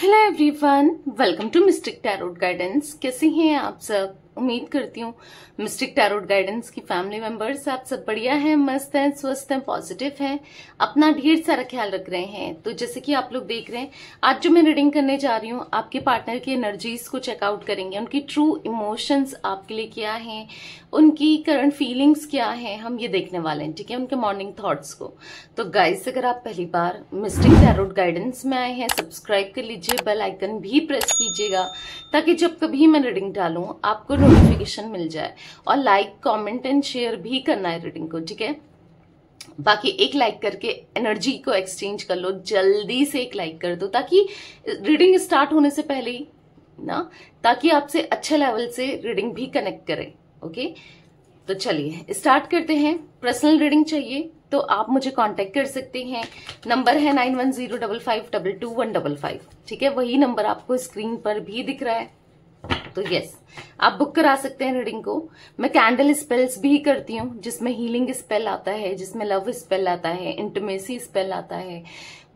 Hello everyone, welcome to mystic tarot guidance. कैसे हैं आप सब? उम्मीद करती हूँ मिस्टिक टैरोट गाइडेंस की फैमिली मेंबर्स आप सब बढ़िया हैं, मस्त हैं, स्वस्थ हैं, पॉजिटिव हैं, अपना ढेर सारा ख्याल रख रहे हैं। तो जैसे कि आप लोग देख रहे हैं, आज जो मैं रीडिंग करने जा रही हूँ, आपके पार्टनर की एनर्जीज को चेकआउट करेंगे। उनकी ट्रू इमोशंस आपके लिए क्या हैं, उनकी करंट फीलिंग्स क्या है, हम ये देखने वाले हैं। ठीक है, उनके मॉर्निंग थॉट्स को। तो गाइस, अगर आप पहली बार मिस्टिक टैरोट गाइडेंस में आए हैं, सब्सक्राइब कर लीजिए, बेल आइकन भी प्रेस कीजिएगा ताकि जब कभी मैं रीडिंग डालूं आपको नोटिफिकेशन मिल जाए। और लाइक, कमेंट एंड शेयर भी करना है रीडिंग को। ठीक है, बाकी एक लाइक करके एनर्जी को एक्सचेंज कर लो, जल्दी से एक लाइक कर दो ताकि रीडिंग स्टार्ट होने से पहले ही ना, ताकि आपसे अच्छे लेवल से रीडिंग भी कनेक्ट करे। ओके, तो चलिए स्टार्ट करते हैं। पर्सनल रीडिंग चाहिए तो आप मुझे कांटेक्ट कर सकते हैं। नंबर है 9105522155। ठीक है, वही नंबर आपको स्क्रीन पर भी दिख रहा है। तो यस, आप बुक करा सकते हैं रीडिंग को। मैं कैंडल स्पेल्स भी करती हूँ, जिसमें हीलिंग स्पेल आता है, जिसमें लव स्पेल आता है, इंटीमेसी स्पेल आता है,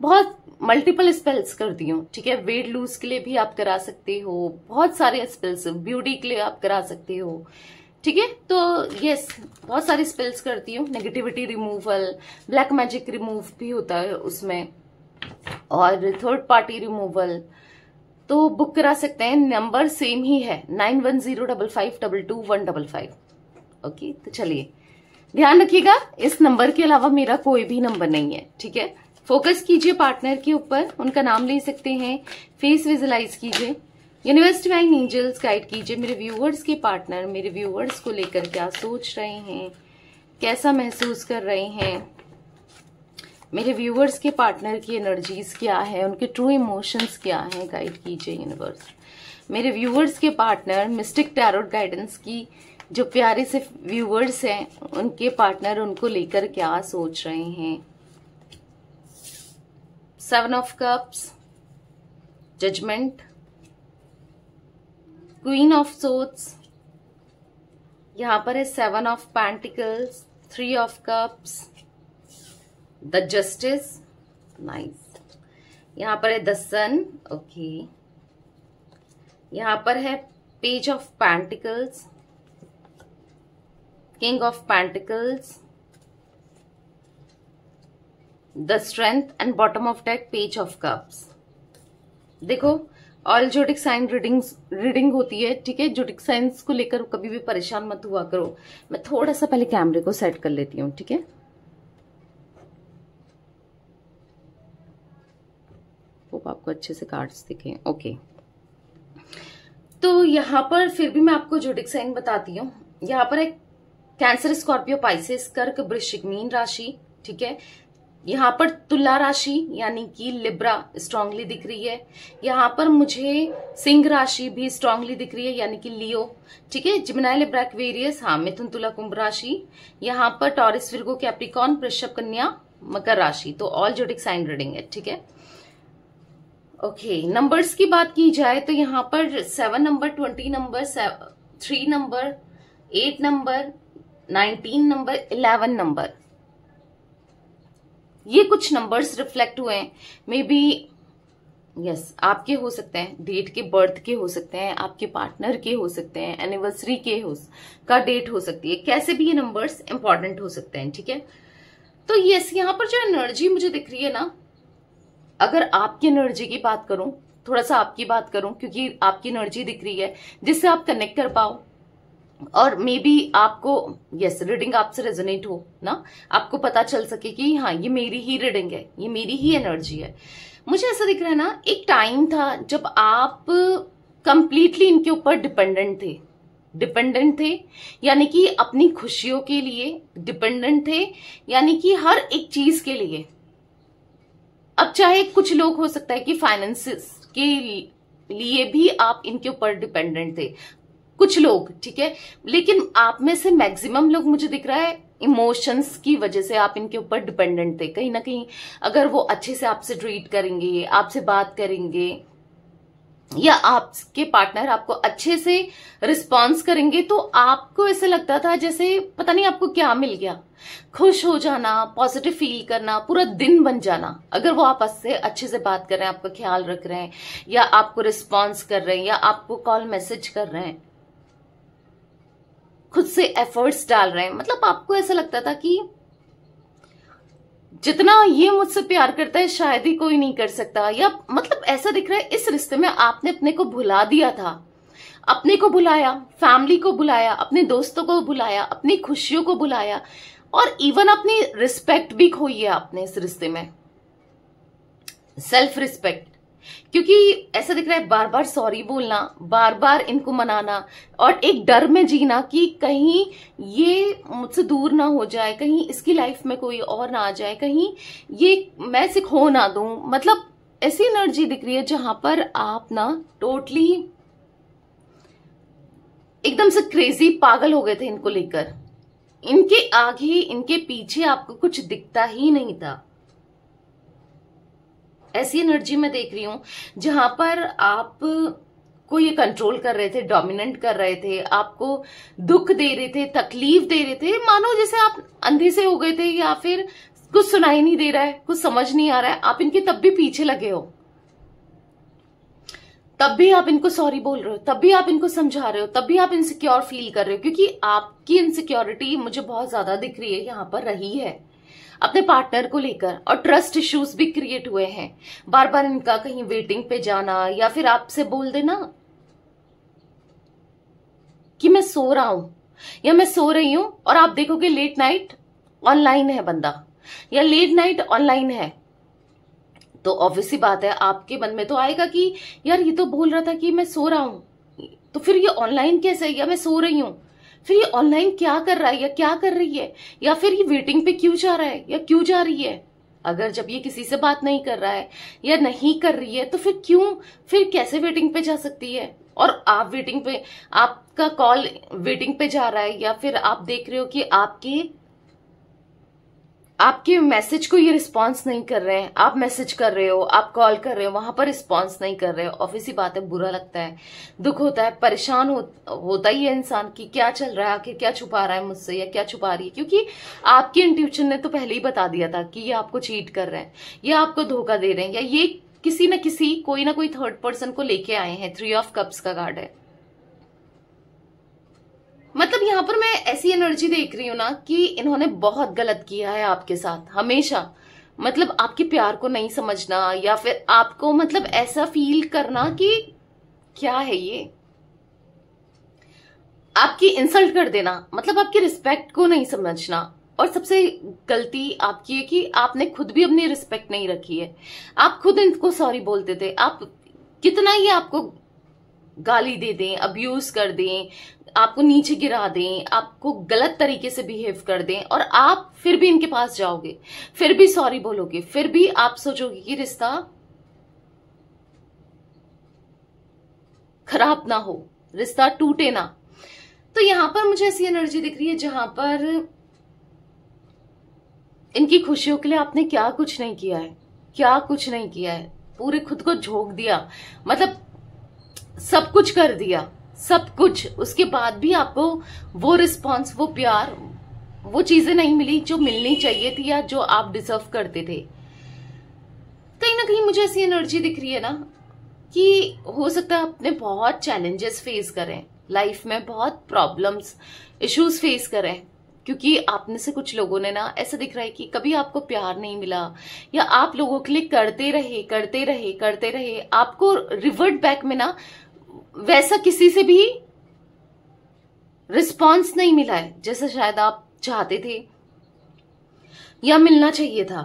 बहुत मल्टीपल स्पेल्स करती हूँ। ठीक है, वेट लूज के लिए भी आप करा सकते हो, बहुत सारे स्पेल्स, ब्यूटी के लिए आप करा सकते हो। ठीक है, तो यस, बहुत सारी स्पेल्स करती हूँ। Negativity removal, black magic remove भी होता है उसमें, और थर्ड पार्टी रिमूवल। तो बुक करा सकते हैं, नंबर सेम ही है 9105522155। ओके, तो चलिए ध्यान रखिएगा, इस नंबर के अलावा मेरा कोई भी नंबर नहीं है। ठीक है, फोकस कीजिए पार्टनर के ऊपर, उनका नाम ले सकते हैं, फेस विजुलाइज कीजिए। यूनिवर्स डिवाइन एंजल्स गाइड कीजिए मेरे व्यूअर्स के पार्टनर मेरे व्यूअर्स को लेकर क्या सोच रहे हैं, कैसा महसूस कर रहे हैं। मेरे व्यूअर्स के पार्टनर की एनर्जीज क्या है, उनके ट्रू इमोशंस क्या हैं, गाइड कीजिए यूनिवर्स। मेरे व्यूअर्स के पार्टनर मिस्टिक टैरोट गाइडेंस की जो प्यारे से व्यूअर्स हैं, उनके पार्टनर उनको लेकर क्या सोच रहे हैं। 7 of cups, judgement, queen of swords, यहां पर है 7 of pentacles, 3 of cups, the justice, nice. यहां पर है द सन, ओके। यहां पर है page of pentacles, king of pentacles, the strength and bottom of deck page of cups. देखो, ऑल जोडिक साइन रीडिंग होती है। ठीक है, जोडिक साइंस को लेकर कभी भी परेशान मत हुआ करो। मैं थोड़ा सा पहले कैमरे को सेट कर लेती हूँ। ठीक है, होप आपको अच्छे से कार्ड्स दिखे। ओके, तो यहां पर फिर भी मैं आपको जोडिक साइन बताती हूँ। यहां पर एक कैंसर, स्कॉर्पियो, पाइसेस, कर्क, वृश्चिक, मीन राशि। ठीक है, यहाँ पर तुला राशि यानी कि लिब्रा स्ट्रांगली दिख रही है। यहाँ पर मुझे सिंह राशि भी स्ट्रांगली दिख रही है यानी कि लियो। ठीक है, जिमिनाई, लिब्रा, एक्वेरियस, हाँ, मिथुन, तुला, कुंभ राशि। यहाँ पर टॉरस, विर्गो, कैप्रिकॉर्न, वृषभ, कन्या, मकर राशि। तो ऑल जोडिक साइन रीडिंग है। ठीक है, ओके। नंबर्स की बात की जाए तो यहाँ पर 7 number, 20 number, 3 number, 8 number, 19 number, 11 number, ये कुछ नंबर्स रिफ्लेक्ट हुए हैं। मे बी यस, आपके हो सकते हैं, डेट के, बर्थ के हो सकते हैं, आपके पार्टनर के हो सकते हैं, एनिवर्सरी के का डेट हो सकती है। कैसे भी ये नंबर्स इंपॉर्टेंट हो सकते हैं। ठीक है, तो यस, यहाँ पर जो एनर्जी मुझे दिख रही है ना, अगर आपकी एनर्जी की बात करूं, थोड़ा सा आपकी बात करूं, क्योंकि आपकी एनर्जी दिख रही है जिससे आप कनेक्ट कर पाओ और मे बी आपको यस रीडिंग आपसे रेजोनेट हो ना, आपको पता चल सके कि हाँ, ये मेरी ही रीडिंग है, ये मेरी ही एनर्जी है। मुझे ऐसा दिख रहा है ना, एक टाइम था जब आप कंप्लीटली इनके ऊपर डिपेंडेंट थे, यानी कि अपनी खुशियों के लिए डिपेंडेंट थे, यानी कि हर एक चीज के लिए। अब चाहे कुछ लोग हो सकता है कि फाइनेंसेस के लिए भी आप इनके ऊपर डिपेंडेंट थे, कुछ लोग। ठीक है, लेकिन आप में से मैक्सिमम लोग मुझे दिख रहा है इमोशंस की वजह से आप इनके ऊपर डिपेंडेंट थे। कहीं ना कहीं अगर वो अच्छे से आपसे ट्रीट करेंगे, आपसे बात करेंगे, या आपके पार्टनर आपको अच्छे से रिस्पॉन्स करेंगे तो आपको ऐसा लगता था जैसे पता नहीं आपको क्या मिल गया, खुश हो जाना, पॉजिटिव फील करना, पूरा दिन बन जाना। अगर वो आपसे अच्छे से बात कर रहे हैं, आपका ख्याल रख रहे हैं, या आपको रिस्पॉन्स कर रहे हैं, या आपको कॉल मैसेज कर रहे हैं, खुद से एफर्ट्स डाल रहे हैं, मतलब आपको ऐसा लगता था कि जितना ये मुझसे प्यार करता है शायद ही कोई नहीं कर सकता। या मतलब ऐसा दिख रहा है इस रिश्ते में आपने अपने को भुला दिया था, अपने को बुलाया, फैमिली को बुलाया, अपने दोस्तों को बुलाया, अपनी खुशियों को बुलाया, और इवन अपनी रिस्पेक्ट भी खोई है आपने इस रिश्ते में, सेल्फ रिस्पेक्ट। क्योंकि ऐसा दिख रहा है बार बार सॉरी बोलना, बार बार इनको मनाना, और एक डर में जीना कि कहीं ये मुझसे दूर ना हो जाए, कहीं इसकी लाइफ में कोई और ना आ जाए, कहीं ये मैं इसे खो ना दूं। मतलब ऐसी एनर्जी दिख रही है जहां पर आप ना टोटली एकदम से क्रेजी पागल हो गए थे इनको लेकर। इनके आगे इनके पीछे आपको कुछ दिखता ही नहीं था। ऐसी एनर्जी मैं देख रही हूं जहां पर आप को ये कंट्रोल कर रहे थे, डोमिनेंट कर रहे थे, आपको दुख दे रहे थे, तकलीफ दे रहे थे, मानो जैसे आप अंधे से हो गए थे, या फिर कुछ सुनाई नहीं दे रहा है, कुछ समझ नहीं आ रहा है, आप इनके तब भी पीछे लगे हो, तब भी आप इनको सॉरी बोल रहे हो, तब भी आप इनको समझा रहे हो, तब भी आप इनसिक्योर फील कर रहे हो। क्योंकि आपकी इनसिक्योरिटी मुझे बहुत ज्यादा दिख रही है यहां पर रही है अपने पार्टनर को लेकर, और ट्रस्ट इश्यूज भी क्रिएट हुए हैं। बार बार इनका कहीं वेटिंग पे जाना, या फिर आपसे बोल देना कि मैं सो रहा हूं या मैं सो रही हूं, और आप देखोगे लेट नाइट ऑनलाइन है बंदा, या लेट नाइट ऑनलाइन है, तो ऑब्वियसली बात है आपके मन में तो आएगा कि यार ये तो बोल रहा था कि मैं सो रहा हूं, तो फिर ये ऑनलाइन कैसे है, या मैं सो रही हूं, फिर ये ऑनलाइन क्या कर रहा है या क्या कर रही है, या फिर ये वेटिंग पे क्यों जा रहा है या क्यों जा रही है। अगर जब ये किसी से बात नहीं कर रहा है या नहीं कर रही है तो फिर क्यों, फिर कैसे वेटिंग पे जा सकती है। और आप वेटिंग पे, आपका कॉल वेटिंग पे जा रहा है, या फिर आप देख रहे हो कि आपके मैसेज को ये रिस्पॉन्स नहीं कर रहे हैं, आप मैसेज कर रहे हो, आप कॉल कर रहे हो, वहां पर रिस्पॉन्स नहीं कर रहे हो। ऑब्वियसली बात है बुरा लगता है, दुख होता है, परेशान होता ही है इंसान कि क्या चल रहा है, आखिर क्या छुपा रहा है मुझसे या क्या छुपा रही है। क्योंकि आपकी इंट्यूशन ने तो पहले ही बता दिया था कि ये आपको चीट कर रहे हैं, ये आपको धोखा दे रहे हैं, या ये किसी न किसी कोई ना कोई थर्ड पर्सन को लेके आए हैं। 3 ऑफ कप्स का कार्ड है। मतलब यहां पर मैं ऐसी एनर्जी देख रही हूं ना कि इन्होंने बहुत गलत किया है आपके साथ हमेशा। मतलब आपके प्यार को नहीं समझना, या फिर आपको मतलब ऐसा फील करना कि क्या है ये, आपकी इंसल्ट कर देना, मतलब आपकी रिस्पेक्ट को नहीं समझना। और सबसे गलती आपकी है कि आपने खुद भी अपनी रिस्पेक्ट नहीं रखी है। आप खुद इनको सॉरी बोलते थे, आप कितना ही आपको गाली दे दें, अब्यूज कर दें, आपको नीचे गिरा दें, आपको गलत तरीके से बिहेव कर दें, और आप फिर भी इनके पास जाओगे, फिर भी सॉरी बोलोगे, फिर भी आप सोचोगे कि रिश्ता खराब ना हो, रिश्ता टूटे ना। तो यहां पर मुझे ऐसी एनर्जी दिख रही है जहां पर इनकी खुशियों के लिए आपने क्या कुछ नहीं किया है, क्या कुछ नहीं किया है, पूरे खुद को झोंक दिया, मतलब सब कुछ कर दिया, सब कुछ। उसके बाद भी आपको वो रिस्पॉन्स, वो प्यार, वो चीजें नहीं मिली जो मिलनी चाहिए थी या जो आप डिजर्व करते थे। कहीं ना कहीं मुझे ऐसी एनर्जी दिख रही है ना कि हो सकता है आपने बहुत चैलेंजेस फेस करें लाइफ में, बहुत प्रॉब्लम्स, इश्यूज फेस करें, क्योंकि आप में से कुछ लोगों ने ना ऐसा दिख रहा है कि कभी आपको प्यार नहीं मिला, या आप लोगों के लिए करते रहे करते रहे करते रहे, आपको रिवर्ट बैक में ना वैसा किसी से भी रिस्पॉन्स नहीं मिला है जैसा शायद आप चाहते थे या मिलना चाहिए था।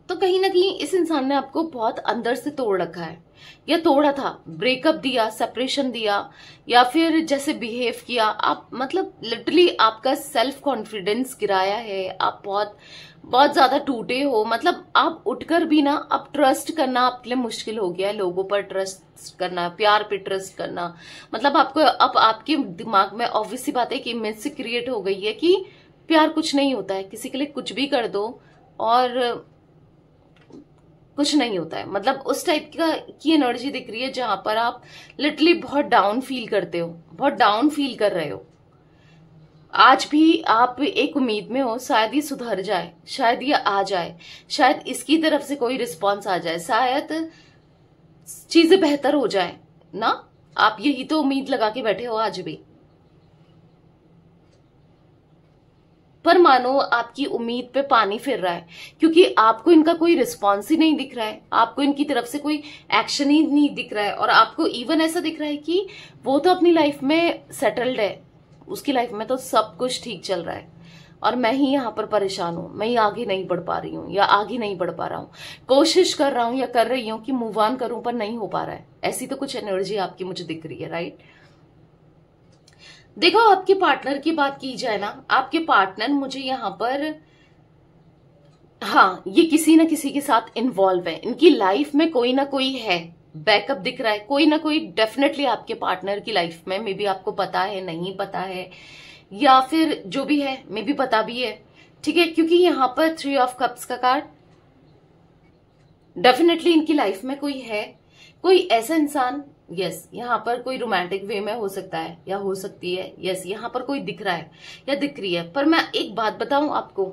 तो कहीं ना कहीं इस इंसान ने आपको बहुत अंदर से तोड़ रखा है, या तोड़ा था, ब्रेकअप दिया, सेपरेशन दिया, या फिर जैसे बिहेव किया, आप मतलब लिटरली आपका सेल्फ कॉन्फिडेंस गिराया है, आप बहुत बहुत ज्यादा टूटे हो। मतलब आप उठकर भी ना अब ट्रस्ट करना आपके लिए मुश्किल हो गया है, लोगों पर ट्रस्ट करना, प्यार पे ट्रस्ट करना। मतलब आपको अब आपके दिमाग में ऑब्वियसली बात है कि इमेज से क्रिएट हो गई है कि प्यार कुछ नहीं होता है, किसी के लिए कुछ भी कर दो और कुछ नहीं होता है। मतलब उस टाइप की एनर्जी दिख रही है जहां पर आप लिटरली बहुत डाउन फील करते हो, बहुत डाउन फील कर रहे हो। आज भी आप एक उम्मीद में हो, शायद ये सुधर जाए, शायद ये आ जाए, शायद इसकी तरफ से कोई रिस्पॉन्स आ जाए, शायद चीजें बेहतर हो जाए ना। आप यही तो उम्मीद लगा के बैठे हो आज भी। पर मानो आपकी उम्मीद पे पानी फिर रहा है, क्योंकि आपको इनका कोई रिस्पॉन्स ही नहीं दिख रहा है, आपको इनकी तरफ से कोई एक्शन ही नहीं दिख रहा है। और आपको इवन ऐसा दिख रहा है कि वो तो अपनी लाइफ में सेटल्ड है, उसकी लाइफ में तो सब कुछ ठीक चल रहा है, और मैं ही यहाँ पर परेशान हूं, मैं ही आगे नहीं बढ़ पा रही हूँ या आगे नहीं बढ़ पा रहा हूँ। कोशिश कर रहा हूं या कर रही हूँ कि मूव ऑन करूं, पर नहीं हो पा रहा है। ऐसी तो कुछ एनर्जी आपकी मुझे दिख रही है, राइट। देखो, आपके पार्टनर की बात की जाए ना, आपके पार्टनर मुझे यहाँ पर, हाँ, ये किसी ना किसी के साथ इन्वॉल्व है, इनकी लाइफ में कोई ना कोई है, बैकअप दिख रहा है, कोई ना कोई डेफिनेटली आपके पार्टनर की लाइफ में। मे बी आपको पता है, नहीं पता है, या फिर जो भी है मे बी पता भी है, ठीक है। क्योंकि यहाँ पर 3 ऑफ कप्स का कार्ड, डेफिनेटली इनकी लाइफ में कोई है, कोई ऐसा इंसान। यस, यहाँ पर कोई रोमांटिक वे में हो सकता है या हो सकती है। यस, यहाँ पर कोई दिख रहा है या दिख रही है। पर मैं एक बात बताऊं आपको,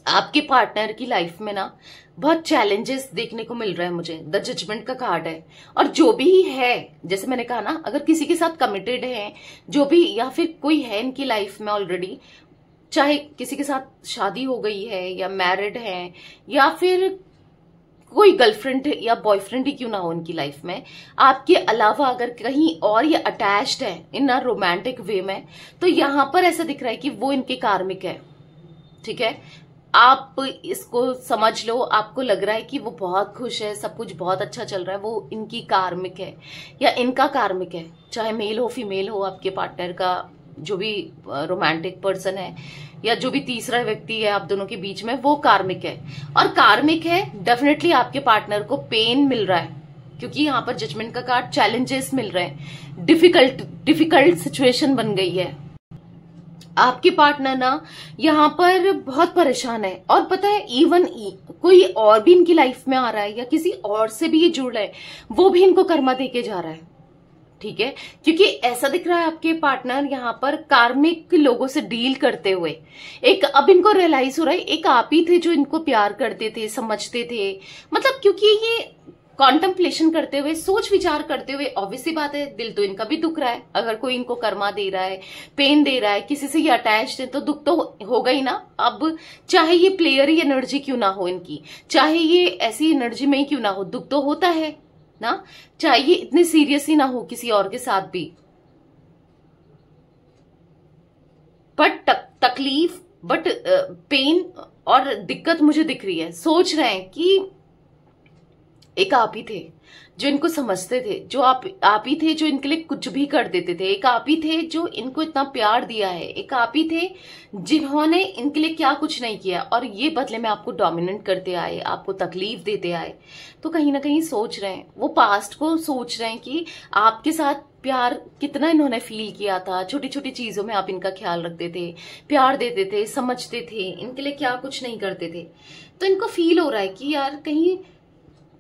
आपके पार्टनर की लाइफ में ना बहुत चैलेंजेस देखने को मिल रहा है मुझे। द जजमेंट का कार्ड है, और जो भी है, जैसे मैंने कहा ना, अगर किसी के साथ कमिटेड है, जो भी, या फिर कोई है इनकी लाइफ में ऑलरेडी, चाहे किसी के साथ शादी हो गई है या मैरिड है, या फिर कोई गर्लफ्रेंड या बॉयफ्रेंड ही क्यों ना हो इनकी लाइफ में, आपके अलावा अगर कहीं और ये अटैच्ड है इन अ रोमांटिक वे में, तो यहां पर ऐसा दिख रहा है कि वो इनके कार्मिक है, ठीक है। आप इसको समझ लो, आपको लग रहा है कि वो बहुत खुश है, सब कुछ बहुत अच्छा चल रहा है, वो इनकी कार्मिक है या इनका कार्मिक है, चाहे मेल हो फीमेल हो, आपके पार्टनर का जो भी रोमांटिक पर्सन है या जो भी तीसरा व्यक्ति है आप दोनों के बीच में, वो कार्मिक है। और कार्मिक है, डेफिनेटली आपके पार्टनर को पेन मिल रहा है, क्योंकि यहाँ पर जजमेंट का कार्ड, चैलेंजेस मिल रहे हैं, डिफिकल्ट सिचुएशन बन गई है। आपके पार्टनर ना यहाँ पर बहुत परेशान है, और पता है इवन कोई और भी इनकी लाइफ में आ रहा है या किसी और से भी ये जुड़ रहा है, वो भी इनको कर्मा देके जा रहा है, ठीक है। क्योंकि ऐसा दिख रहा है आपके पार्टनर यहाँ पर कार्मिक लोगों से डील करते हुए, एक अब इनको रियलाइज हो रहा है, एक आप ही थे जो इनको प्यार करते थे, समझते थे। मतलब क्योंकि ये कॉन्टेम्पलेशन करते हुए, सोच विचार करते हुए, ऑब्वियसली बात है, दिल तो इनका भी दुख रहा है। अगर कोई इनको कर्मा दे रहा है, पेन दे रहा है, किसी से ये अटैच्ड है, तो दुख तो होगा ही ना। अब चाहे ये प्लेयर ही एनर्जी क्यों ना हो इनकी, चाहे ये ऐसी एनर्जी में ही क्यों ना हो, दुख तो होता है ना। चाहे ये इतने सीरियस ही ना हो किसी और के साथ भी, बट तकलीफ, बट पेन और दिक्कत मुझे दिख रही है। सोच रहे हैं कि एक आप ही थे जो इनको समझते थे, जो आप ही थे जो इनके लिए कुछ भी कर देते थे, एक आप ही थे जो इनको इतना प्यार दिया है, एक आप ही थे जिन्होंने इनके लिए क्या कुछ नहीं किया, और ये बदले में आपको डोमिनेट करते आए, आपको तकलीफ देते आए। तो कहीं ना कहीं सोच रहे हैं, वो पास्ट को सोच रहे हैं कि आपके साथ प्यार कितना इन्होंने फील किया था, छोटी छोटी चीजों में आप इनका ख्याल रखते थे, प्यार देते थे, समझते थे, इनके लिए क्या कुछ नहीं करते थे। तो इनको फील हो रहा है कि यार कहीं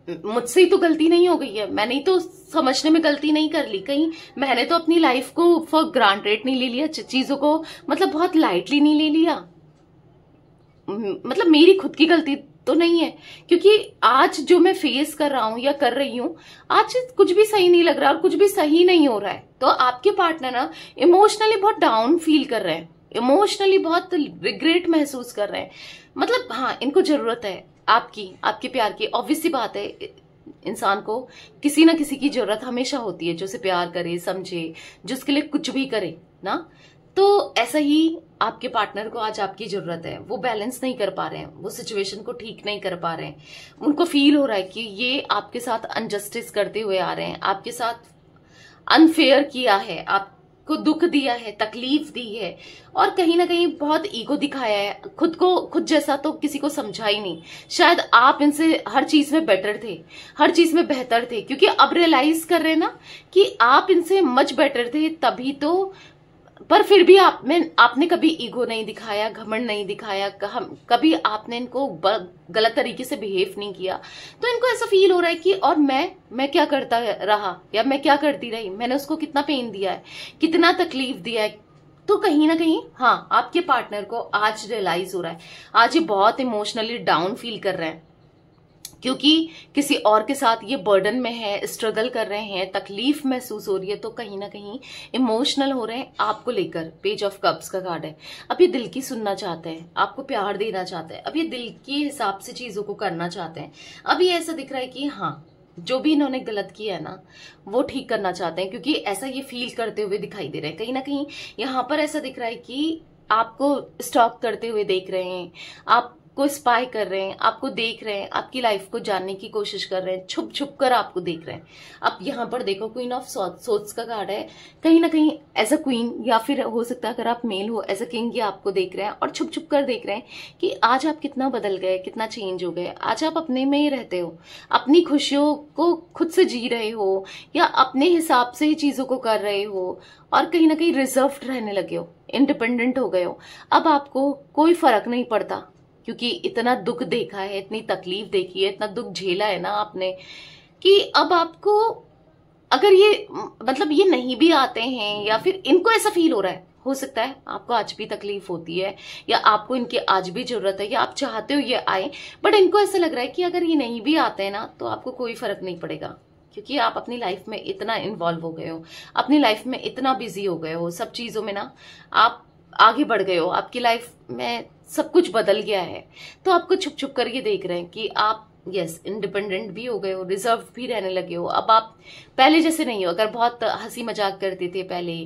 मुझसे ही तो गलती नहीं हो गई है, मैंने ही तो समझने में गलती नहीं कर ली, कहीं मैंने तो अपनी लाइफ को फॉर ग्रांटेड नहीं ले लिया, चीजों को मतलब बहुत लाइटली नहीं ले लिया, मतलब मेरी खुद की गलती तो नहीं है। क्योंकि आज जो मैं फेस कर रहा हूं या कर रही हूं, आज कुछ भी सही नहीं लग रहा और कुछ भी सही नहीं हो रहा है। तो आपके पार्टनर ना इमोशनली बहुत डाउन फील कर रहे हैं, इमोशनली बहुत रिग्रेट महसूस कर रहे हैं। मतलब हाँ, इनको जरूरत है आपके प्यार की। ऑब्वियसली बात है, इंसान को किसी ना किसी की जरूरत हमेशा होती है, जो उसे प्यार करे, समझे, जो उसके लिए कुछ भी करे ना। तो ऐसा ही आपके पार्टनर को आज आपकी जरूरत है। वो बैलेंस नहीं कर पा रहे हैं, वो सिचुएशन को ठीक नहीं कर पा रहे हैं। उनको फील हो रहा है कि ये आपके साथ अनजस्टिस करते हुए आ रहे हैं, आपके साथ अनफेयर किया है, आपको दुख दिया है, तकलीफ दी है, और कहीं ना कहीं बहुत ईगो दिखाया है, खुद जैसा तो किसी को समझा ही नहीं। शायद आप इनसे हर चीज में बेटर थे, हर चीज में बेहतर थे, क्योंकि अब रियलाइज कर रहे हैं ना कि आप इनसे मच बेटर थे, तभी तो पर फिर भी आपने कभी ईगो नहीं दिखाया, घमंड नहीं दिखाया, कभी आपने इनको गलत तरीके से बिहेव नहीं किया। तो इनको ऐसा फील हो रहा है कि और मैं क्या करता रहा या मैं क्या करती रही, मैंने उसको कितना पेन दिया है, कितना तकलीफ दिया है। तो कहीं ना कहीं हाँ, आपके पार्टनर को आज रियलाइज हो रहा है, आज ये बहुत इमोशनली डाउन फील कर रहे हैं, क्योंकि किसी और के साथ ये बर्डन में है, स्ट्रगल कर रहे हैं, तकलीफ महसूस हो रही है, तो कहीं ना कहीं इमोशनल हो रहे हैं आपको लेकर। पेज ऑफ कप्स का कार्ड है। अब ये दिल की सुनना चाहते हैं, आपको प्यार देना चाहते हैं, अब ये दिल के हिसाब से चीजों को करना चाहते हैं। अब ये ऐसा दिख रहा है कि हाँ, जो भी इन्होंने गलत किया है ना, वो ठीक करना चाहते हैं, क्योंकि ऐसा ये फील करते हुए दिखाई दे रहे हैं। कहीं ना कहीं यहाँ पर ऐसा दिख रहा है कि आपको स्टॉक करते हुए देख रहे हैं, आपको स्पाई कर रहे हैं, आपको देख रहे हैं, आपकी लाइफ को जानने की कोशिश कर रहे हैं, छुप छुप कर आपको देख रहे हैं। अब यहाँ पर देखो, क्वीन ऑफ सोर्ड्स का कार्ड है। कहीं ना कहीं एज अ क्वीन, या फिर हो सकता है अगर आप मेल हो एज अ किंग, ये आपको देख रहे हैं और छुप छुप कर देख रहे हैं कि आज आप कितना बदल गए, कितना चेंज हो गए। आज आप अपने में ही रहते हो, अपनी खुशियों को खुद से जी रहे हो, या अपने हिसाब से ही चीजों को कर रहे हो, और कहीं ना कहीं रिजर्व्ड रहने लगे हो, इंडिपेंडेंट हो गए हो। अब आपको कोई फर्क नहीं पड़ता, क्योंकि इतना दुख देखा है, इतनी तकलीफ देखी है, इतना दुख झेला है ना आपने, कि अब आपको अगर ये मतलब ये नहीं भी आते हैं, या फिर इनको ऐसा फील हो रहा है, हो सकता है आपको आज भी तकलीफ होती है, या आपको इनकी आज भी जरूरत है, या आप चाहते हो ये आए, बट इनको ऐसा लग रहा है कि अगर ये नहीं भी आते हैं ना, तो आपको कोई फर्क नहीं पड़ेगा, क्योंकि आप अपनी लाइफ में इतना इन्वॉल्व हो गए हो, अपनी लाइफ में इतना बिजी हो गए हो, सब चीजों में ना आप आगे बढ़ गए हो, आपकी लाइफ में सब कुछ बदल गया है। तो आपको छुप छुप कर ये देख रहे हैं कि आप यस इंडिपेंडेंट भी हो गए हो, रिजर्व भी रहने लगे हो। अब आप पहले जैसे नहीं हो, अगर बहुत हंसी मजाक करते थे पहले,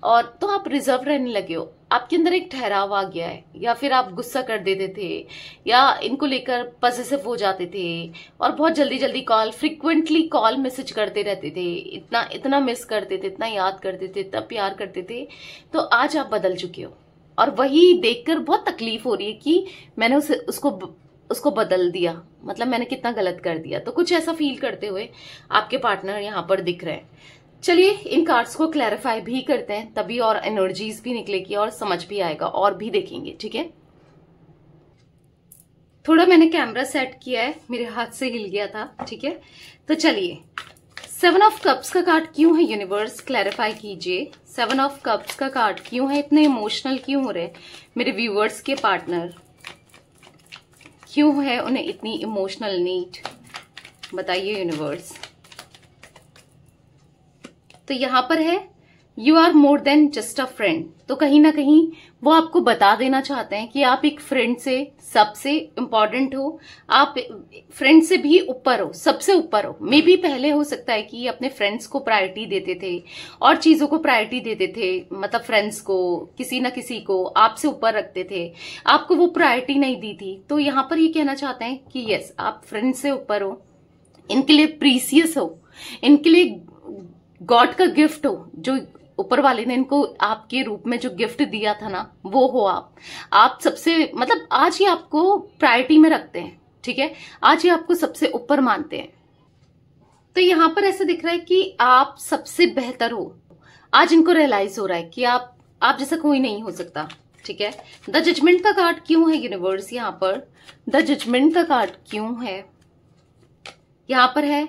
और तो आप रिजर्व रहने लगे हो, आपके अंदर एक ठहराव आ गया है, या फिर आप गुस्सा कर देते थे, या इनको लेकर पॉसेसिव हो जाते थे, और बहुत जल्दी जल्दी फ्रिक्वेंटली कॉल मैसेज करते रहते थे, इतना इतना मिस करते थे, इतना याद करते थे, इतना प्यार करते थे। तो आज आप बदल चुके हो, और वही देखकर बहुत तकलीफ हो रही है कि मैंने उसको बदल दिया, मतलब मैंने कितना गलत कर दिया। तो कुछ ऐसा फील करते हुए आपके पार्टनर यहाँ पर दिख रहे हैं। चलिए इन कार्ड्स को क्लैरिफाई भी करते हैं, तभी और एनर्जीज भी निकलेगी और समझ भी आएगा, और भी देखेंगे। ठीक है, थोड़ा मैंने कैमरा सेट किया है, मेरे हाथ से हिल गया था। ठीक है, तो चलिए 7 ऑफ कप्स का कार्ड क्यों है यूनिवर्स, क्लैरिफाई कीजिए। 7 ऑफ कप्स का कार्ड क्यों है, इतने इमोशनल क्यों हो रहे मेरे व्यूअर्स के पार्टनर, क्यों है उन्हें इतनी इमोशनल नीड, बताइए यूनिवर्स। तो यहां पर है you are more than just a friend. तो कहीं ना कहीं वो आपको बता देना चाहते हैं कि आप एक फ्रेंड से सबसे इंपॉर्टेंट हो, आप फ्रेंड से भी ऊपर हो, सबसे ऊपर हो। मे बी पहले हो सकता है कि अपने फ्रेंड्स को प्रायोरिटी देते थे और चीजों को प्रायोरिटी देते थे, मतलब फ्रेंड्स को, किसी ना किसी को आपसे ऊपर रखते थे, आपको वो प्रायोरिटी नहीं दी थी। तो यहाँ पर ये कहना चाहते हैं कि यस आप फ्रेंड से ऊपर हो, इनके लिए प्रीसियस हो, इनके लिए गॉड का गिफ्ट हो, जो ऊपर वाले ने इनको आपके रूप में जो गिफ्ट दिया था ना, वो हो आप सबसे, मतलब आज ये आपको प्रायोरिटी में रखते हैं। ठीक है, आज ये आपको सबसे ऊपर मानते हैं। तो यहां पर ऐसा दिख रहा है कि आप सबसे बेहतर हो। आज इनको रियलाइज हो रहा है कि आप जैसा कोई नहीं हो सकता। ठीक है, द जजमेंट का कार्ड क्यों है यूनिवर्स, यहाँ पर द जजमेंट का कार्ड क्यों है, यहाँ पर है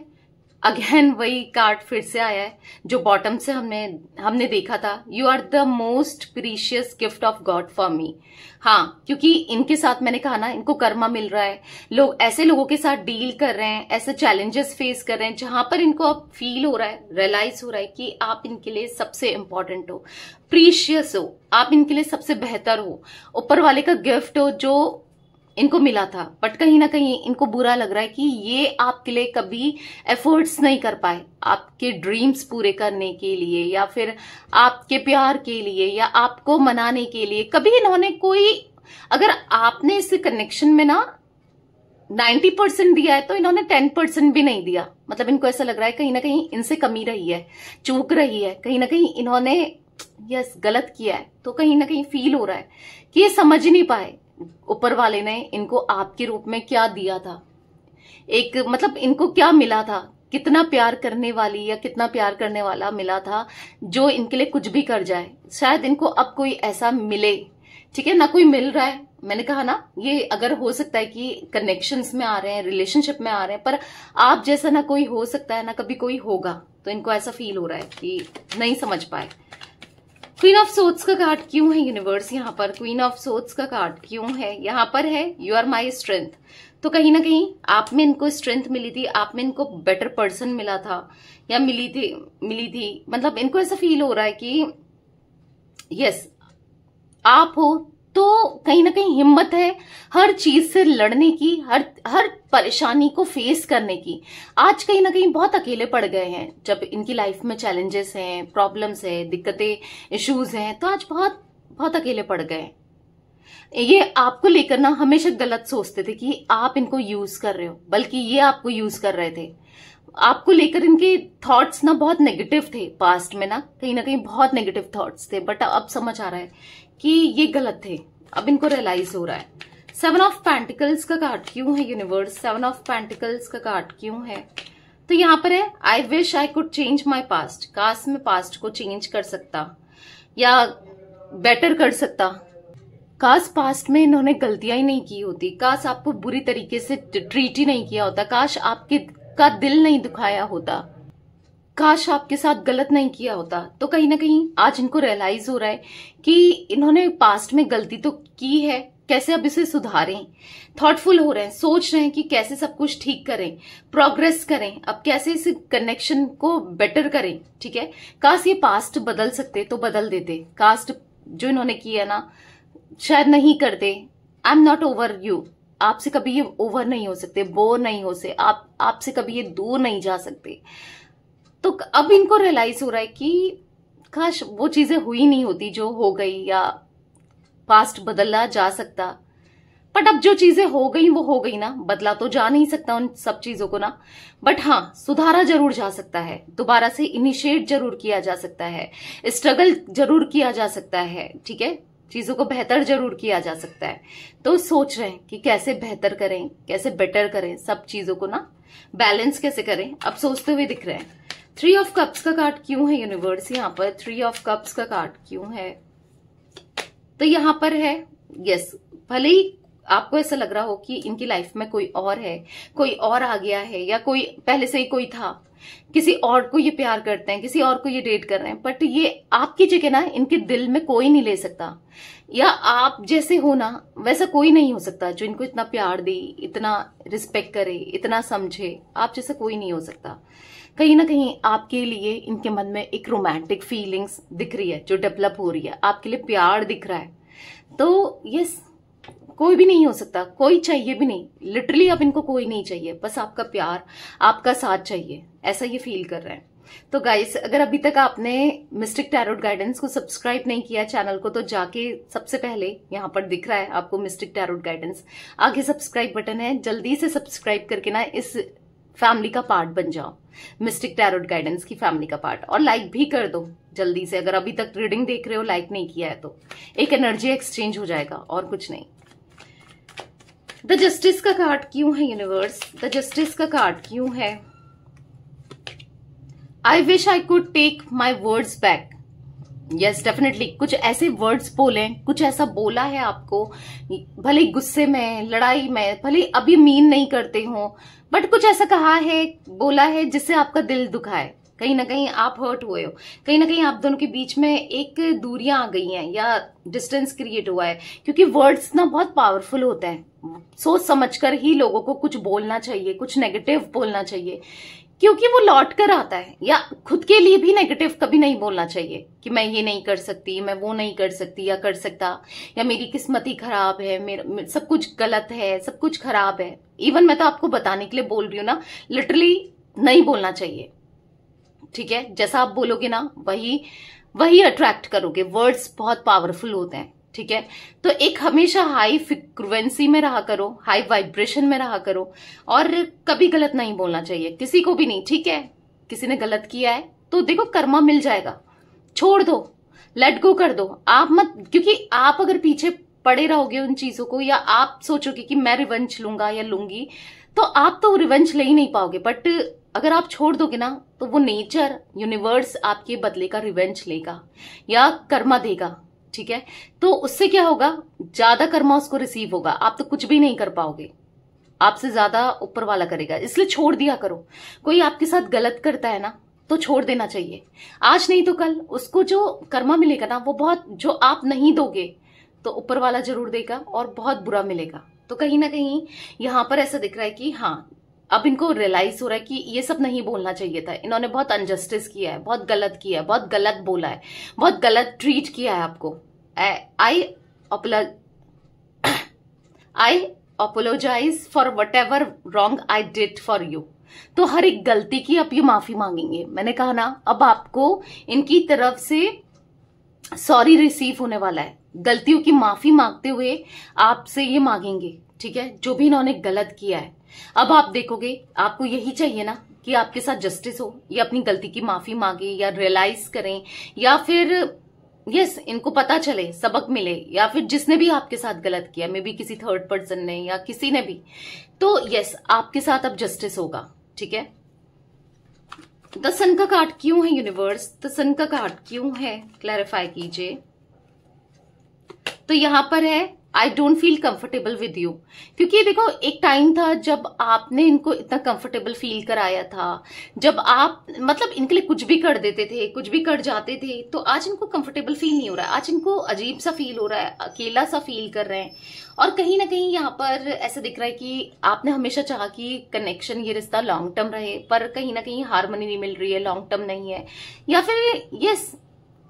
अगेन वही कार्ड फिर से आया है जो बॉटम से हमने देखा था। You are the most precious gift of God for me. हाँ, क्योंकि इनके साथ मैंने कहा ना, इनको कर्मा मिल रहा है, लोग ऐसे लोगों के साथ डील कर रहे हैं, ऐसे चैलेंजेस फेस कर रहे हैं जहां पर इनको अब फील हो रहा है, रियलाइज हो रहा है कि आप इनके लिए सबसे इंपॉर्टेंट हो, प्रीशियस हो, आप इनके लिए सबसे बेहतर हो, ऊपर वाले का गिफ्ट हो जो इनको मिला था। बट कहीं ना कहीं इनको बुरा लग रहा है कि ये आपके लिए कभी एफर्ट्स नहीं कर पाए, आपके ड्रीम्स पूरे करने के लिए, या फिर आपके प्यार के लिए, या आपको मनाने के लिए कभी इन्होंने कोई, अगर आपने इस कनेक्शन में ना 90% दिया है तो इन्होंने 10% भी नहीं दिया। मतलब इनको ऐसा लग रहा है कहीं ना कहीं इनसे कमी रही है, चूक रही है, कहीं ना कहीं इन्होंने यस गलत किया है। तो कहीं ना कहीं फील हो रहा है कि ये समझ ही नहीं पाए ऊपर वाले ने इनको आपके रूप में क्या दिया था, एक मतलब इनको क्या मिला था, कितना प्यार करने वाली या कितना प्यार करने वाला मिला था जो इनके लिए कुछ भी कर जाए। शायद इनको अब कोई ऐसा मिले, ठीक है ना, कोई मिल रहा है। मैंने कहा ना, ये अगर हो सकता है कि कनेक्शंस में आ रहे हैं, रिलेशनशिप में आ रहे हैं, पर आप जैसा ना कोई हो सकता है ना कभी कोई होगा। तो इनको ऐसा फील हो रहा है कि नहीं समझ पाए। क्वीन ऑफ सोर्ड्स का कार्ड क्यों है यूनिवर्स यहाँ पर? क्वीन ऑफ सोर्ड्स का कार्ड क्यों है यहाँ पर? है यू आर माई स्ट्रेंथ। तो कहीं ना कहीं आप में इनको स्ट्रेंथ मिली थी, आप में इनको बेटर पर्सन मिला था या मिली थी। मतलब इनको ऐसा फील हो रहा है कि यस आप हो तो कहीं ना कहीं हिम्मत है हर चीज से लड़ने की, हर परेशानी को फेस करने की। आज कहीं ना कहीं बहुत अकेले पड़ गए हैं। जब इनकी लाइफ में चैलेंजेस हैं, प्रॉब्लम्स हैं, दिक्कतें, इश्यूज हैं, तो आज बहुत बहुत अकेले पड़ गए। ये आपको लेकर ना हमेशा गलत सोचते थे कि आप इनको यूज कर रहे हो, बल्कि ये आपको यूज कर रहे थे। आपको लेकर इनके थॉट्स ना बहुत नेगेटिव थे पास्ट में, ना कहीं बहुत नेगेटिव थॉट्स थे। बट अब समझ आ रहा है कि ये गलत थे, अब इनको रियलाइज हो रहा है। 7 ऑफ पेंटिकल्स का कार्ड क्यों है यूनिवर्स? 7 ऑफ पेंटिकल्स का कार्ड क्यों है? तो यहाँ पर है I wish I could change my past. काश मैं पास्ट को चेंज कर सकता या बेटर कर सकता। काश पास्ट में इन्होंने गलतियां ही नहीं की होती, काश आपको बुरी तरीके से ट्रीट ही नहीं किया होता, काश आपके का दिल नहीं दुखाया होता, काश आपके साथ गलत नहीं किया होता। तो कहीं ना कहीं आज इनको रियलाइज हो रहा है कि इन्होंने पास्ट में गलती तो की है, कैसे अब इसे सुधारें। थॉटफुल हो रहे हैं, सोच रहे हैं कि कैसे सब कुछ ठीक करें, प्रोग्रेस करें, अब कैसे इस कनेक्शन को बेटर करें। ठीक है, काश ये पास्ट बदल सकते तो बदल देते। कास्ट जो इन्होंने किया ना शायद नहीं करते। I am not over you, आपसे कभी ये ओवर नहीं हो सकते, बोर नहीं हो सकते, आपसे कभी ये दूर नहीं जा सकते। तो अब इनको रियलाइज हो रहा है कि काश वो चीजें हुई नहीं होती जो हो गई, या पास्ट बदला जा सकता। बट अब जो चीजें हो गई वो हो गई ना, बदला तो जा नहीं सकता उन सब चीजों को ना। बट हाँ, सुधारा जरूर जा सकता है, दोबारा से इनिशिएट जरूर किया जा सकता है, स्ट्रगल जरूर किया जा सकता है। ठीक है, चीजों को बेहतर जरूर किया जा सकता है। तो सोच रहे हैं कि कैसे बेहतर करें, कैसे बेटर करें, सब चीजों को ना बैलेंस कैसे करें, अब सोचते हुए दिख रहे हैं। 3 ऑफ कप्स का कार्ड क्यों है यूनिवर्स यहाँ पर? 3 ऑफ कप्स का कार्ड क्यों है? तो यहाँ पर है यस, भले ही आपको ऐसा लग रहा हो कि इनकी लाइफ में कोई और है, कोई और आ गया है, या कोई पहले से ही कोई था, किसी और को ये प्यार करते हैं, किसी और को ये डेट कर रहे हैं, बट ये आपकी जगह ना इनके दिल में कोई नहीं ले सकता। या आप जैसे हो ना वैसा कोई नहीं हो सकता जो इनको इतना प्यार दे, इतना रिस्पेक्ट करे, इतना समझे। आप जैसा कोई नहीं हो सकता। कहीं ना कहीं आपके लिए इनके मन में एक रोमांटिक फीलिंग्स दिख रही है जो डेवलप हो रही है, आपके लिए प्यार दिख रहा है। तो यस, कोई भी नहीं हो सकता, कोई चाहिए भी नहीं, लिटरली अब इनको कोई नहीं चाहिए, बस आपका प्यार, आपका साथ चाहिए, ऐसा ये फील कर रहे हैं। तो गाइस, अगर अभी तक आपने मिस्टिक टैरोट गाइडेंस को सब्सक्राइब नहीं किया चैनल को, तो जाके सबसे पहले यहाँ पर दिख रहा है आपको मिस्टिक टैरोट गाइडेंस, आगे सब्सक्राइब बटन है, जल्दी से सब्सक्राइब करके ना इस फैमिली का पार्ट बन जाओ, मिस्टिक टैरोट गाइडेंस की फैमिली का पार्ट। और लाइक भी कर दो जल्दी से, अगर अभी तक रीडिंग देख रहे हो लाइक नहीं किया है तो एक एनर्जी एक्सचेंज हो जाएगा, और कुछ नहीं। द जस्टिस का कार्ड क्यों है यूनिवर्स? द जस्टिस का कार्ड क्यों है? I wish I could take my words back. Yes, definitely कुछ ऐसे वर्ड्स बोले, कुछ ऐसा बोला है आपको, भले गुस्से में, लड़ाई में, भले अभी मीन नहीं करते हो, बट कुछ ऐसा कहा है, बोला है जिससे आपका दिल दुखा है। कहीं ना कहीं आप हर्ट हुए हो, कहीं ना कहीं आप दोनों के बीच में एक दूरियां आ गई हैं या डिस्टेंस क्रिएट हुआ है, क्योंकि वर्ड्स ना बहुत पावरफुल होते हैं। सोच समझकर ही लोगों को कुछ बोलना चाहिए, कुछ नेगेटिव बोलना चाहिए, क्योंकि वो लौट कर आता है। या खुद के लिए भी नेगेटिव कभी नहीं बोलना चाहिए कि मैं ये नहीं कर सकती, मैं वो नहीं कर सकती या कर सकता, या मेरी किस्मत ही खराब है, मेरा सब कुछ गलत है, सब कुछ खराब है। इवन मैं तो आपको बताने के लिए बोल रही हूँ ना, लिटरली नहीं बोलना चाहिए। ठीक है, जैसा आप बोलोगे ना वही अट्रैक्ट करोगे। वर्ड्स बहुत पावरफुल होते हैं। ठीक है, तो एक हमेशा हाई फ्रिक्वेंसी में रहा करो, हाई वाइब्रेशन में रहा करो, और कभी गलत नहीं बोलना चाहिए, किसी को भी नहीं। ठीक है, किसी ने गलत किया है तो देखो कर्मा मिल जाएगा, छोड़ दो, लेट गो कर दो। आप मत, क्योंकि आप अगर पीछे पड़े रहोगे उन चीजों को, या आप सोचोगे कि मैं रिवेंज लूंगा या लूंगी, तो आप तो रिवेंज ले ही नहीं पाओगे। बट अगर आप छोड़ दोगे ना तो वो नेचर, यूनिवर्स आपके बदले का रिवेंज लेगा या कर्मा देगा, ठीक है। तो उससे क्या होगा, ज्यादा कर्मा उसको रिसीव होगा, आप तो कुछ भी नहीं कर पाओगे, आपसे ज्यादा ऊपर वाला करेगा। इसलिए छोड़ दिया करो। कोई आपके साथ गलत करता है ना तो छोड़ देना चाहिए। आज नहीं तो कल उसको जो कर्मा मिलेगा ना वो बहुत, जो आप नहीं दोगे तो ऊपर वाला जरूर देगा और बहुत बुरा मिलेगा। तो कहीं ना कहीं यहां पर ऐसा दिख रहा है कि हाँ, अब इनको रियलाइज हो रहा है कि ये सब नहीं बोलना चाहिए था, इन्होंने बहुत अनजस्टिस किया है, बहुत गलत किया है, बहुत गलत बोला है, बहुत गलत ट्रीट किया है आपको। I apologise for whatever wrong I did for you. तो हर एक गलती की अब ये माफी मांगेंगे। मैंने कहा ना, अब आपको इनकी तरफ से सॉरी रिसीव होने वाला है। गलतियों की माफी मांगते हुए आपसे ये मांगेंगे, ठीक है, जो भी इन्होंने गलत किया है। अब आप देखोगे, आपको यही चाहिए ना कि आपके साथ जस्टिस हो, या अपनी गलती की माफी मांगे, या रियलाइज करें, या फिर यस इनको पता चले, सबक मिले, या फिर जिसने भी आपके साथ गलत किया, मे बी किसी थर्ड पर्सन ने या किसी ने भी, तो यस आपके साथ अब जस्टिस होगा, ठीक है। द सन का कार्ड क्यों है यूनिवर्स, द सन का कार्ड क्यों है, क्लैरिफाई कीजिए। तो यहां पर है I don't feel comfortable with you, क्योंकि देखो एक टाइम था जब आपने इनको इतना कंफर्टेबल फील कराया था, जब आप मतलब इनके लिए कुछ भी कर देते थे, कुछ भी कर जाते थे, तो आज इनको कंफर्टेबल फील नहीं हो रहा है। आज इनको अजीब सा फील हो रहा है, अकेला सा फील कर रहे हैं। और कहीं ना कहीं यहाँ पर ऐसा दिख रहा है कि आपने हमेशा चाहा कि कनेक्शन, ये रिश्ता लॉन्ग टर्म रहे, पर कहीं ना कहीं हार्मनी नहीं मिल रही है, लॉन्ग टर्म नहीं है। या फिर यस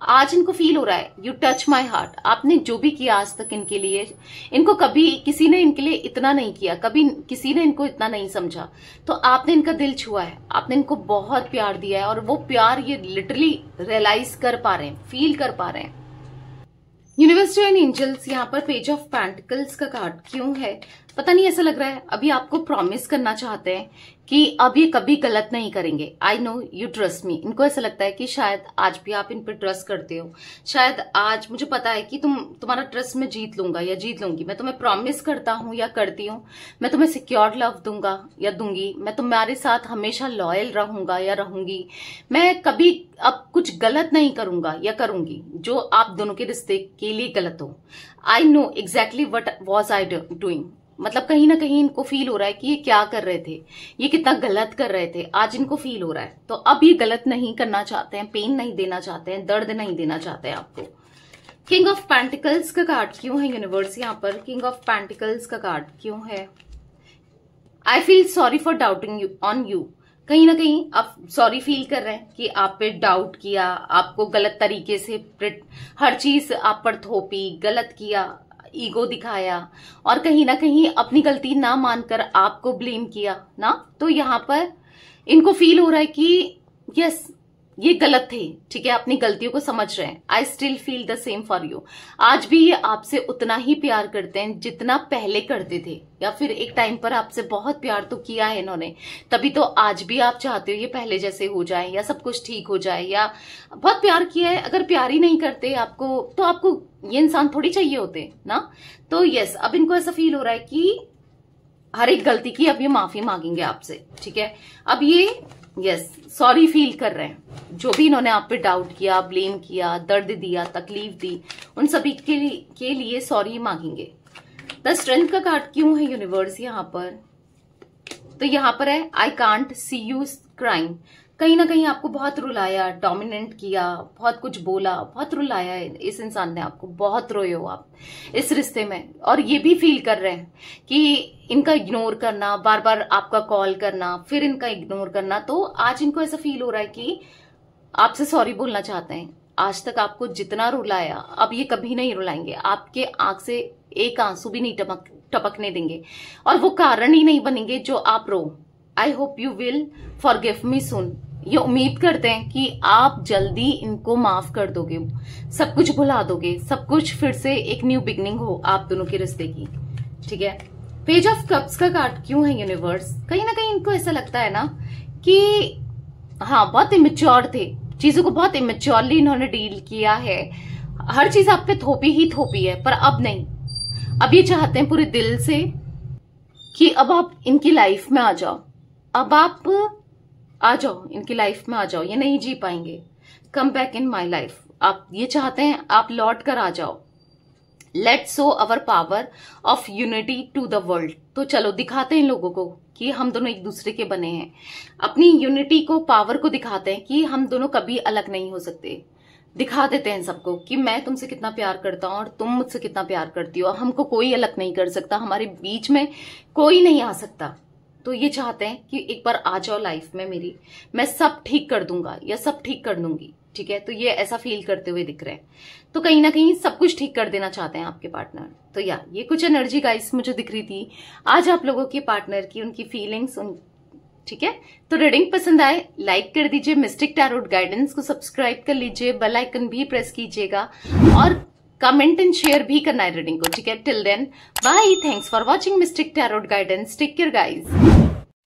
आज इनको फील हो रहा है यू टच माई हार्ट। आपने जो भी किया आज तक इनके लिए, इनको कभी किसी ने इनके लिए इतना नहीं किया, कभी किसी ने इनको इतना नहीं समझा, तो आपने इनका दिल छुआ है, आपने इनको बहुत प्यार दिया है। और वो प्यार ये लिटरली रियलाइज कर पा रहे हैं, फील कर पा रहे हैं। यूनिवर्सिटी एंड एंजल्स, यहाँ पर पेज ऑफ पेंटिकल्स का कार्ड क्यों है, पता नहीं, ऐसा लग रहा है अभी आपको प्रॉमिस करना चाहते हैं कि अब ये कभी गलत नहीं करेंगे। I know you trust me. इनको ऐसा लगता है कि शायद आज भी आप इन पर ट्रस्ट करते हो, शायद आज मुझे पता है कि तुम्हारा ट्रस्ट मैं जीत लूंगा या जीत लूंगी। मैं तुम्हें प्रॉमिस करता हूं या करती हूँ, मैं तुम्हें सिक्योर लव दूंगा या दूंगी, मैं तुम्हारे साथ हमेशा लॉयल रहूंगा या रहूंगी, मैं कभी अब कुछ गलत नहीं करूंगा या करूंगी जो आप दोनों के रिश्ते के लिए गलत हो। I know exactly what was I doing. मतलब कहीं ना कहीं इनको फील हो रहा है कि ये क्या कर रहे थे, ये कितना गलत कर रहे थे, आज इनको फील हो रहा है। तो अब ये गलत नहीं करना चाहते हैं, पेन नहीं देना चाहते हैं, दर्द नहीं देना चाहते हैं आपको। किंग ऑफ पेंटिकल्स का कार्ड क्यों है यूनिवर्स, यहाँ पर किंग ऑफ पेंटिकल्स का कार्ड क्यों है। I feel sorry for doubting you on you. कहीं ना कहीं आप सॉरी फील कर रहे हैं कि आप पे डाउट किया, आपको गलत तरीके से हर चीज आप पर थोपी, गलत किया, ईगो दिखाया, और कहीं ना कहीं अपनी गलती ना मानकर आपको ब्लेम किया ना। तो यहाँ पर इनको फील हो रहा है कि यस ये गलत थे, ठीक है, अपनी गलतियों को समझ रहे हैं। I still feel the same for you. आज भी ये आपसे उतना ही प्यार करते हैं जितना पहले करते थे, या फिर एक टाइम पर आपसे बहुत प्यार तो किया है इन्होंने, तभी तो आज भी आप चाहते हो ये पहले जैसे हो जाए या सब कुछ ठीक हो जाए, या बहुत प्यार किया है। अगर प्यार ही नहीं करते आपको तो आपको ये इंसान थोड़ी चाहिए होते ना। तो यस अब इनको ऐसा फील हो रहा है कि हर एक गलती की अब ये माफी मांगेंगे आपसे, ठीक है। अब ये यस सॉरी फील कर रहे हैं, जो भी इन्होंने आप पे डाउट किया, ब्लेम किया, दर्द दिया, तकलीफ दी, उन सभी के लिए सॉरी मांगेंगे। द स्ट्रेंथ का कार्ड क्यों है यूनिवर्स यहाँ पर, तो यहाँ पर है I can't see you crime. कहीं ना कहीं आपको बहुत रुलाया, डोमिनेट किया, बहुत कुछ बोला, बहुत रुलाया है इस इंसान ने आपको, बहुत रोए हो आप इस रिश्ते में। और ये भी फील कर रहे हैं कि इनका इग्नोर करना, बार बार आपका कॉल करना, फिर इनका इग्नोर करना, तो आज इनको ऐसा फील हो रहा है कि आपसे सॉरी बोलना चाहते हैं। आज तक आपको जितना रुलाया अब ये कभी नहीं रुलाएंगे, आपके आंख से एक आंसू भी नहीं टपकने देंगे, और वो कारण ही नहीं बनेंगे जो आप रो। I hope you will forgive me soon. ये उम्मीद करते हैं कि आप जल्दी इनको माफ कर दोगे, सब कुछ भुला दोगे, सब कुछ फिर से एक न्यू बिगनिंग हो आप दोनों के रिश्ते की, ठीक है। पेज ऑफ कप्स का कार्ड क्यों है यूनिवर्स, कहीं ना कहीं इनको ऐसा लगता है ना कि हाँ बहुत इमेच्योर थे, चीजों को बहुत इमेच्योरली इन्होंने डील किया है, हर चीज आप पे थोपी ही थोपी है, पर अब नहीं। अब ये चाहते हैं पूरे दिल से कि अब आप इनकी लाइफ में आ जाओ, अब आप आ जाओ इनकी लाइफ में, आ जाओ, ये नहीं जी पाएंगे, come back in my life. आप ये चाहते हैं आप लौट कर आ जाओ। Let's show our power of unity to the world. तो चलो दिखाते हैं लोगों को कि हम दोनों एक दूसरे के बने हैं, अपनी यूनिटी को, पावर को दिखाते हैं कि हम दोनों कभी अलग नहीं हो सकते। दिखा देते हैं सबको कि मैं तुमसे कितना प्यार करता हूं और तुम मुझसे कितना प्यार करती हो, हमको कोई अलग नहीं कर सकता, हमारे बीच में कोई नहीं आ सकता। तो ये चाहते हैं कि एक बार आ जाओ लाइफ में मेरी, मैं सब ठीक कर दूंगा या सब ठीक कर दूंगी, ठीक है। तो ये ऐसा फील करते हुए दिख रहे हैं, तो कहीं ना कहीं सब कुछ ठीक कर देना चाहते हैं आपके पार्टनर। तो ये कुछ एनर्जी गाइस मुझे दिख रही थी आज आप लोगों के पार्टनर की, उनकी फीलिंग्स, ठीक है। तो रीडिंग पसंद आए लाइक कर दीजिए, मिस्टिक टैरोट गाइडेंस को सब्सक्राइब कर लीजिए, बेल आइकन भी प्रेस कीजिएगा और कमेंट एंड शेयर भी करना है रीडिंग को, ठीक है। Till then bye, thanks for watching mystic tarot guidance, take care guys.